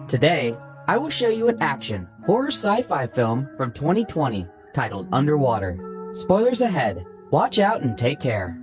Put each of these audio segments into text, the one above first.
Today, I will show you an action, horror sci-fi film from 2020 titled Underwater. Spoilers ahead. Watch out and take care.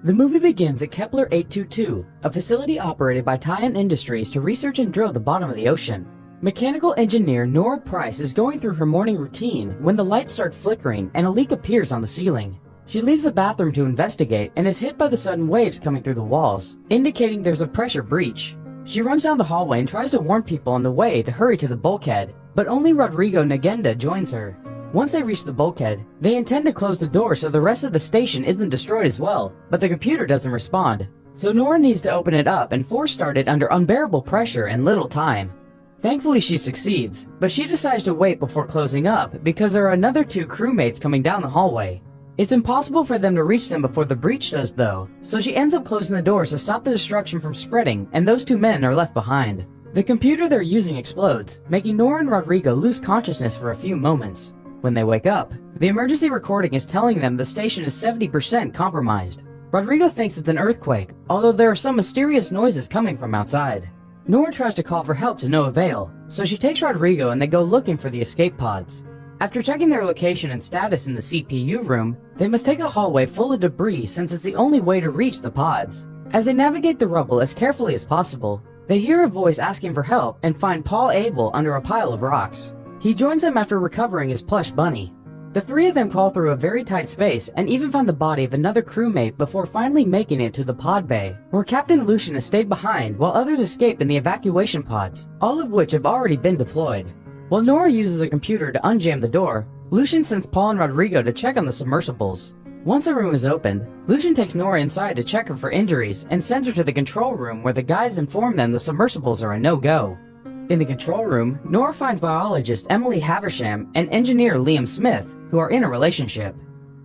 The movie begins at Kepler 822, a facility operated by Tian Industries to research and drill the bottom of the ocean. Mechanical engineer Nora Price is going through her morning routine when the lights start flickering and a leak appears on the ceiling. She leaves the bathroom to investigate and is hit by the sudden waves coming through the walls, indicating there's a pressure breach. She runs down the hallway and tries to warn people on the way to hurry to the bulkhead, but only Rodrigo Nagenda joins her. Once they reach the bulkhead, they intend to close the door so the rest of the station isn't destroyed as well, but the computer doesn't respond. So Nora needs to open it up and force start it under unbearable pressure and little time. Thankfully she succeeds, but she decides to wait before closing up because there are another two crewmates coming down the hallway. It's impossible for them to reach them before the breach does though, so she ends up closing the doors to stop the destruction from spreading, and those two men are left behind. The computer they're using explodes, making Nora and Rodrigo lose consciousness for a few moments. When they wake up, the emergency recording is telling them the station is 70% compromised. Rodrigo thinks it's an earthquake, although there are some mysterious noises coming from outside. Nora tries to call for help to no avail, so she takes Rodrigo and they go looking for the escape pods. After checking their location and status in the CPU room, they must take a hallway full of debris since it's the only way to reach the pods. As they navigate the rubble as carefully as possible, they hear a voice asking for help and find Paul Abel under a pile of rocks. He joins them after recovering his plush bunny. The three of them crawl through a very tight space and even find the body of another crewmate before finally making it to the pod bay, where Captain Lucian has stayed behind while others escape in the evacuation pods, all of which have already been deployed. While Nora uses a computer to unjam the door, Lucian sends Paul and Rodrigo to check on the submersibles. Once the room is opened, Lucian takes Nora inside to check her for injuries and sends her to the control room where the guys inform them the submersibles are a no-go. In the control room, Nora finds biologist Emily Haversham and engineer Liam Smith, who are in a relationship.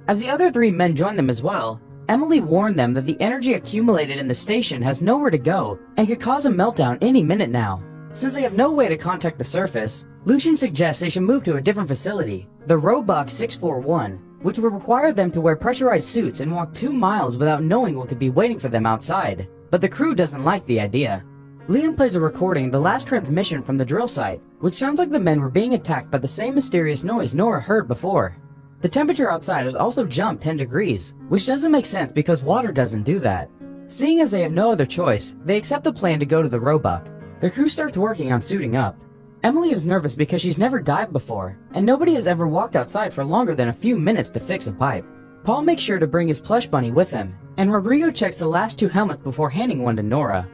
As the other three men join them as well, Emily warned them that the energy accumulated in the station has nowhere to go and could cause a meltdown any minute now. Since they have no way to contact the surface, Lucian suggests they should move to a different facility, the Roebuck 641, which would require them to wear pressurized suits and walk 2 miles without knowing what could be waiting for them outside. But the crew doesn't like the idea. Liam plays a recording of the last transmission from the drill site, which sounds like the men were being attacked by the same mysterious noise Nora heard before. The temperature outside has also jumped 10 degrees, which doesn't make sense because water doesn't do that. Seeing as they have no other choice, they accept the plan to go to the Roebuck. The crew starts working on suiting up. Emily is nervous because she's never dived before, and nobody has ever walked outside for longer than a few minutes to fix a pipe. Paul makes sure to bring his plush bunny with him, and Rodrigo checks the last 2 helmets before handing one to Nora.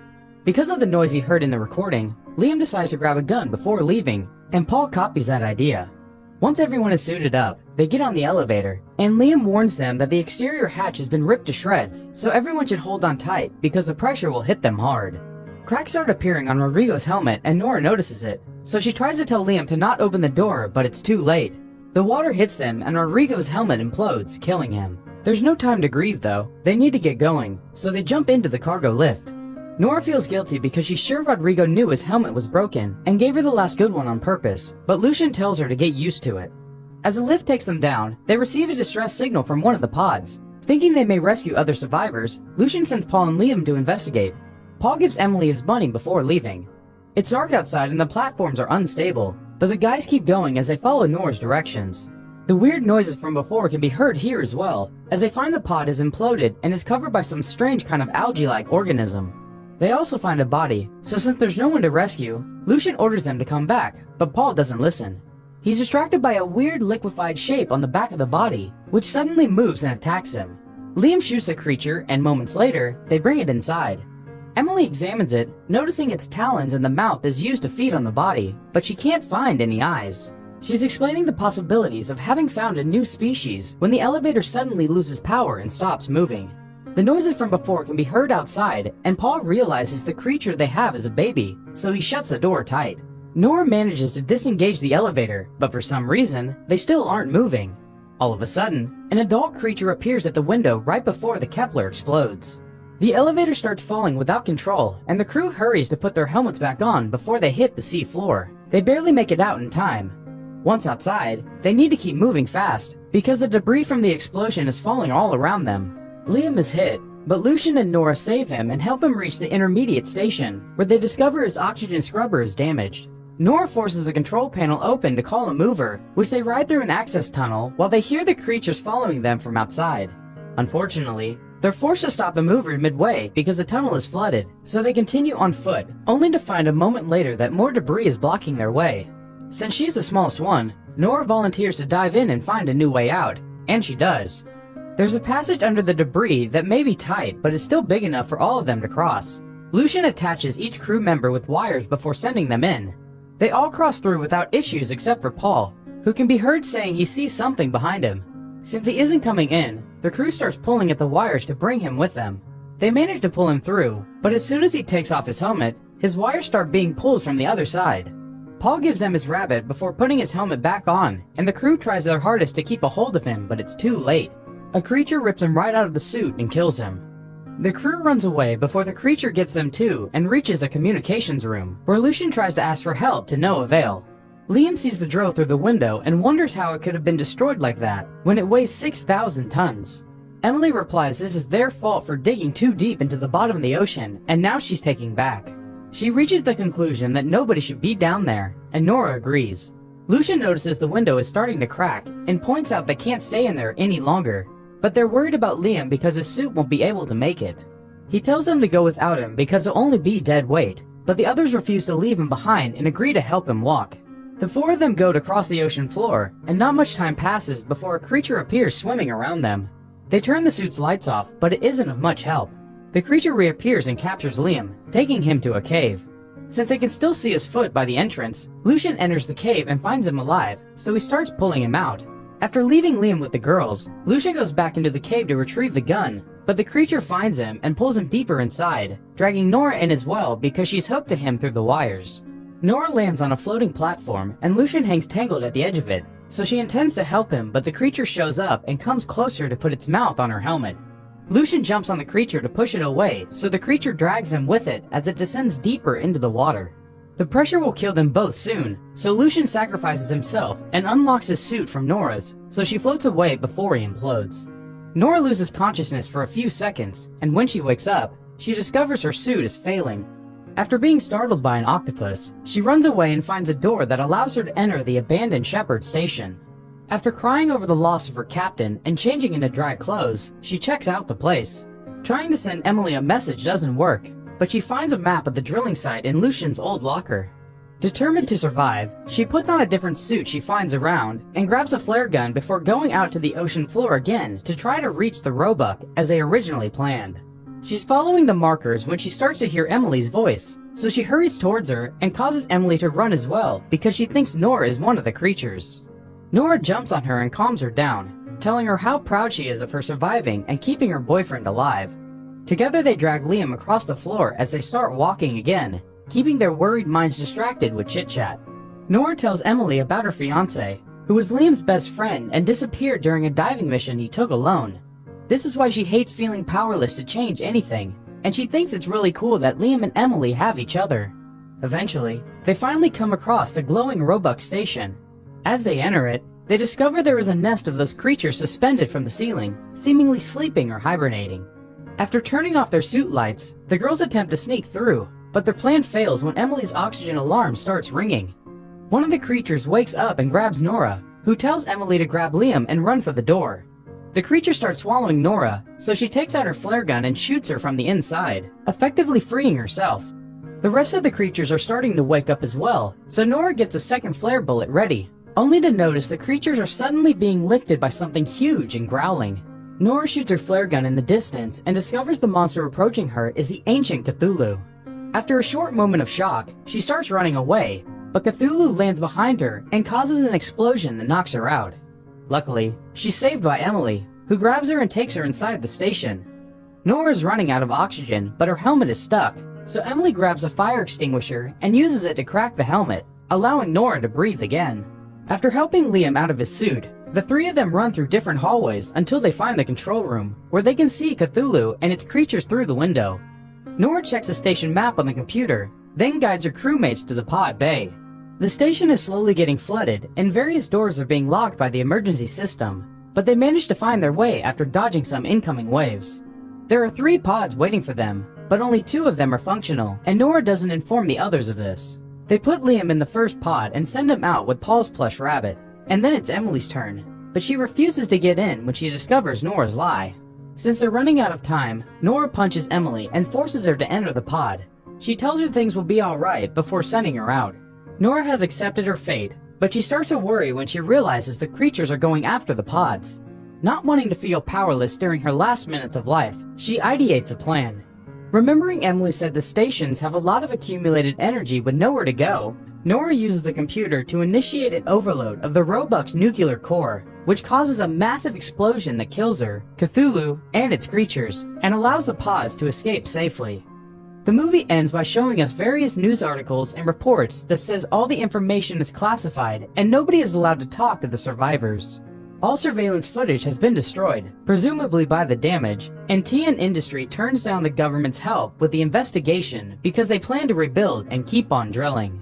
Because of the noise he heard in the recording, Liam decides to grab a gun before leaving, and Paul copies that idea. Once everyone is suited up, they get on the elevator, and Liam warns them that the exterior hatch has been ripped to shreds, so everyone should hold on tight because the pressure will hit them hard. Cracks start appearing on Rodrigo's helmet and Nora notices it, so she tries to tell Liam to not open the door, but it's too late. The water hits them and Rodrigo's helmet implodes, killing him. There's no time to grieve though, they need to get going, so they jump into the cargo lift. Nora feels guilty because she's sure Rodrigo knew his helmet was broken and gave her the last good one on purpose, but Lucian tells her to get used to it. As the lift takes them down, they receive a distress signal from one of the pods. Thinking they may rescue other survivors, Lucian sends Paul and Liam to investigate. Paul gives Emily his bunny before leaving. It's dark outside and the platforms are unstable, but the guys keep going as they follow Nora's directions. The weird noises from before can be heard here as well, as they find the pod has imploded and is covered by some strange kind of algae-like organism. They also find a body, so since there's no one to rescue, Lucian orders them to come back, but Paul doesn't listen. He's distracted by a weird liquefied shape on the back of the body, which suddenly moves and attacks him. Liam shoots the creature, and moments later, they bring it inside. Emily examines it, noticing its talons and the mouth is used to feed on the body, but she can't find any eyes. She's explaining the possibilities of having found a new species when the elevator suddenly loses power and stops moving. The noises from before can be heard outside, and Paul realizes the creature they have is a baby, so he shuts the door tight. Nora manages to disengage the elevator, but for some reason, they still aren't moving. All of a sudden, an adult creature appears at the window right before the Kepler explodes. The elevator starts falling without control, and the crew hurries to put their helmets back on before they hit the sea floor. They barely make it out in time. Once outside, they need to keep moving fast, because the debris from the explosion is falling all around them. Liam is hit, But Lucian and Nora save him and help him reach the intermediate station, where they discover his oxygen scrubber is damaged. Nora forces the control panel open to call a mover, which they ride through an access tunnel while they hear the creatures following them from outside. Unfortunately, they're forced to stop the mover midway because the tunnel is flooded, so they continue on foot, only to find a moment later that more debris is blocking their way. Since she's the smallest one, Nora volunteers to dive in and find a new way out, and she does. There's a passage under the debris that may be tight, but is still big enough for all of them to cross. Lucian attaches each crew member with wires before sending them in. They all cross through without issues except for Paul, who can be heard saying he sees something behind him. Since he isn't coming in, the crew starts pulling at the wires to bring him with them. They manage to pull him through, but as soon as he takes off his helmet, his wires start being pulled from the other side. Paul gives them his rabbit before putting his helmet back on, and the crew tries their hardest to keep a hold of him, but it's too late. A creature rips him right out of the suit and kills him. The crew runs away before the creature gets them too and reaches a communications room, where Lucian tries to ask for help to no avail. Liam sees the drill through the window and wonders how it could have been destroyed like that when it weighs 6,000 tons. Emily replies this is their fault for digging too deep into the bottom of the ocean, and now she's taking back. She reaches the conclusion that nobody should be down there, and Nora agrees. Lucian notices the window is starting to crack and points out they can't stay in there any longer, but they're worried about Liam because his suit won't be able to make it. He tells them to go without him because he'll only be dead weight, but the others refuse to leave him behind and agree to help him walk. The four of them go to cross the ocean floor, and not much time passes before a creature appears swimming around them. They turn the suit's lights off, but it isn't of much help. The creature reappears and captures Liam, taking him to a cave. Since they can still see his foot by the entrance, Lucian enters the cave and finds him alive, so he starts pulling him out. After leaving Liam with the girls, Lucian goes back into the cave to retrieve the gun, but the creature finds him and pulls him deeper inside, dragging Nora in as well because she's hooked to him through the wires. Nora lands on a floating platform, and Lucian hangs tangled at the edge of it, so she intends to help him, but the creature shows up and comes closer to put its mouth on her helmet. Lucian jumps on the creature to push it away, so the creature drags him with it as it descends deeper into the water. The pressure will kill them both soon, so Lucian sacrifices himself and unlocks his suit from Nora's, so she floats away before he implodes. Nora loses consciousness for a few seconds, and when she wakes up, she discovers her suit is failing. After being startled by an octopus, she runs away and finds a door that allows her to enter the abandoned Shepherd station. After crying over the loss of her captain and changing into dry clothes, she checks out the place. Trying to send Emily a message doesn't work, but she finds a map of the drilling site in Lucian's old locker. Determined to survive, she puts on a different suit she finds around and grabs a flare gun before going out to the ocean floor again to try to reach the Roebuck as they originally planned. She's following the markers when she starts to hear Emily's voice, so she hurries towards her and causes Emily to run as well because she thinks Nora is one of the creatures. Nora jumps on her and calms her down, telling her how proud she is of her surviving and keeping her boyfriend alive. Together they drag Liam across the floor as they start walking again, keeping their worried minds distracted with chit-chat. Nora tells Emily about her fiancé, who was Liam's best friend and disappeared during a diving mission he took alone. This is why she hates feeling powerless to change anything, and she thinks it's really cool that Liam and Emily have each other. Eventually, they finally come across the glowing Roebuck station. As they enter it, they discover there is a nest of those creatures suspended from the ceiling, seemingly sleeping or hibernating. After turning off their suit lights, the girls attempt to sneak through, but their plan fails when Emily's oxygen alarm starts ringing. One of the creatures wakes up and grabs Nora, who tells Emily to grab Liam and run for the door. The creature starts swallowing Nora, so she takes out her flare gun and shoots her from the inside, effectively freeing herself. The rest of the creatures are starting to wake up as well, so Nora gets a second flare bullet ready, only to notice the creatures are suddenly being lifted by something huge and growling. Nora shoots her flare gun in the distance and discovers the monster approaching her is the ancient Cthulhu. After a short moment of shock, she starts running away, but Cthulhu lands behind her and causes an explosion that knocks her out. Luckily, she's saved by Emily, who grabs her and takes her inside the station. Nora's running out of oxygen, but her helmet is stuck, so Emily grabs a fire extinguisher and uses it to crack the helmet, allowing Nora to breathe again. After helping Liam out of his suit, the three of them run through different hallways until they find the control room, where they can see Cthulhu and its creatures through the window. Nora checks the station map on the computer, then guides her crewmates to the pod bay. The station is slowly getting flooded, and various doors are being locked by the emergency system, but they manage to find their way after dodging some incoming waves. There are 3 pods waiting for them, but only 2 of them are functional, and Nora doesn't inform the others of this. They put Liam in the first pod and send him out with Paul's plush rabbit, and then it's Emily's turn, but she refuses to get in when she discovers Nora's lie. Since they're running out of time, Nora punches Emily and forces her to enter the pod. She tells her things will be alright before sending her out. Nora has accepted her fate, but she starts to worry when she realizes the creatures are going after the pods. Not wanting to feel powerless during her last minutes of life, she ideates a plan. Remembering Emily said the stations have a lot of accumulated energy with nowhere to go, Nora uses the computer to initiate an overload of the Roebuck's nuclear core, which causes a massive explosion that kills her, Cthulhu, and its creatures, and allows the pods to escape safely. The movie ends by showing us various news articles and reports that says all the information is classified and nobody is allowed to talk to the survivors. All surveillance footage has been destroyed, presumably by the damage, and TN Industry turns down the government's help with the investigation because they plan to rebuild and keep on drilling.